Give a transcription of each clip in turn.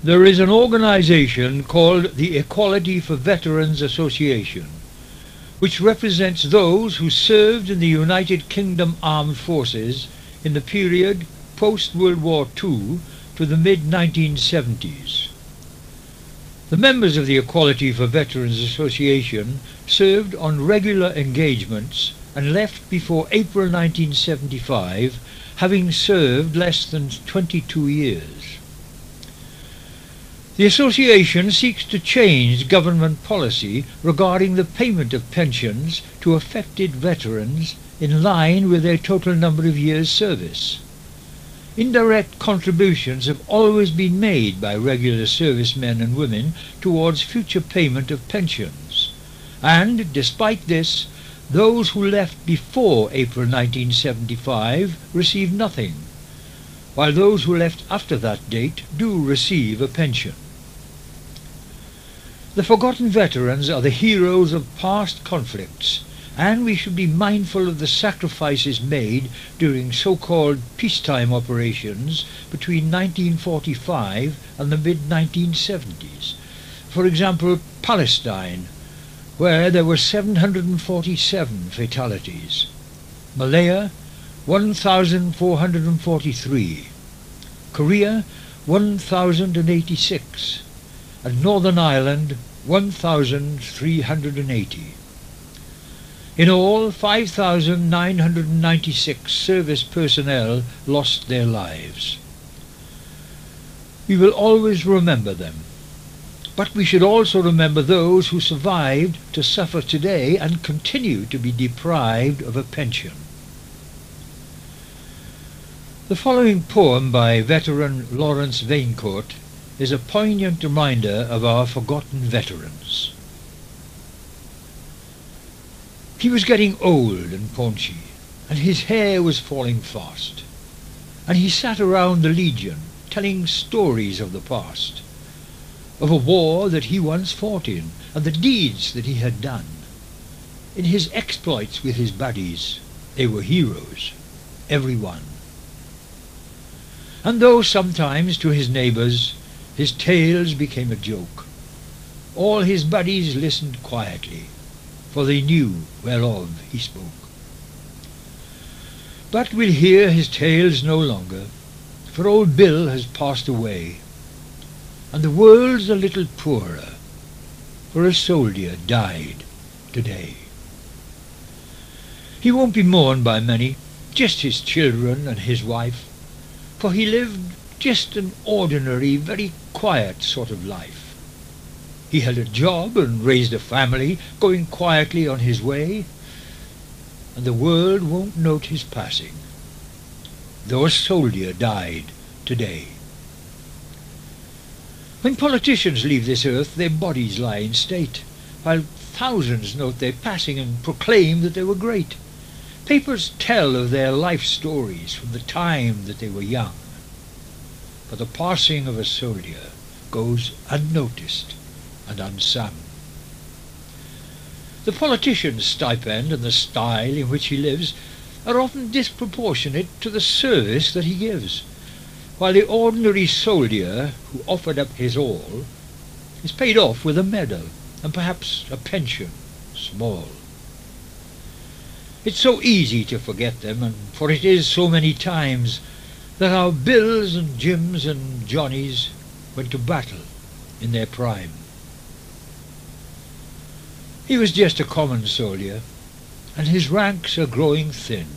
There is an organization called the Equality for Veterans Association, which represents those who served in the United Kingdom Armed Forces in the period post-World War II to the mid-1970s. The members of the Equality for Veterans Association served on regular engagements and left before April 1975, having served less than 22 years. The association seeks to change government policy regarding the payment of pensions to affected veterans in line with their total number of years' service. Indirect contributions have always been made by regular servicemen and women towards future payment of pensions, and despite this, those who left before April 1975 receive nothing, while those who left after that date do receive a pension. The forgotten veterans are the heroes of past conflicts, and we should be mindful of the sacrifices made during so-called peacetime operations between 1945 and the mid-1970s. For example, Palestine, where there were 747 fatalities. Malaya, 1,443. Korea, 1,086. And Northern Ireland, 1,380. In all, 5,996 service personnel lost their lives. We will always remember them, but we should also remember those who survived to suffer today and continue to be deprived of a pension. The following poem by veteran Lawrence Vaincourt is a poignant reminder of our forgotten veterans. He was getting old and paunchy, and his hair was falling fast, and he sat around the Legion telling stories of the past, of a war that he once fought in, and the deeds that he had done. In his exploits with his buddies, they were heroes, every one. And though sometimes to his neighbours his tales became a joke, all his buddies listened quietly, for they knew whereof he spoke. But we'll hear his tales no longer, for old Bill has passed away, and the world's a little poorer, for a soldier died today. He won't be mourned by many, just his children and his wife, for he lived just an ordinary, very quiet sort of life. He had a job and raised a family, going quietly on his way, and the world won't note his passing, though a soldier died today. When politicians leave this earth, their bodies lie in state, while thousands note their passing and proclaim that they were great. Papers tell of their life stories from the time that they were young, but the passing of a soldier goes unnoticed and unsung. The politician's stipend and the style in which he lives are often disproportionate to the service that he gives, while the ordinary soldier who offered up his all is paid off with a medal and perhaps a pension, small. It's so easy to forget them, and for it is so many times that our Bills and Jims and Johnnies went to battle in their prime. He was just a common soldier, and his ranks are growing thin.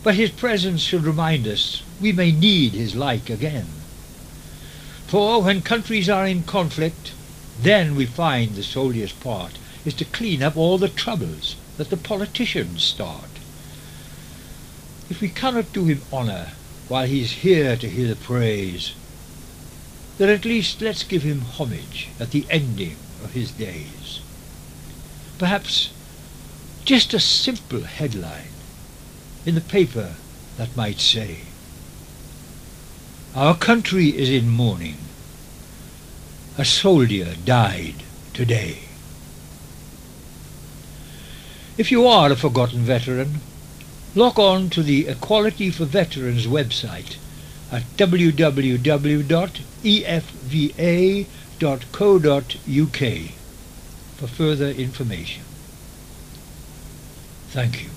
But his presence should remind us we may need his like again. For when countries are in conflict, then we find the soldier's part is to clean up all the troubles that the politicians start. If we cannot do him honour while he is here to hear the praise, then at least let's give him homage at the ending of his days. Perhaps just a simple headline in the paper that might say, "Our country is in mourning. A soldier died today." If you are a forgotten veteran, log on to the Equality for Veterans website at www.efva.co.uk for further information. Thank you.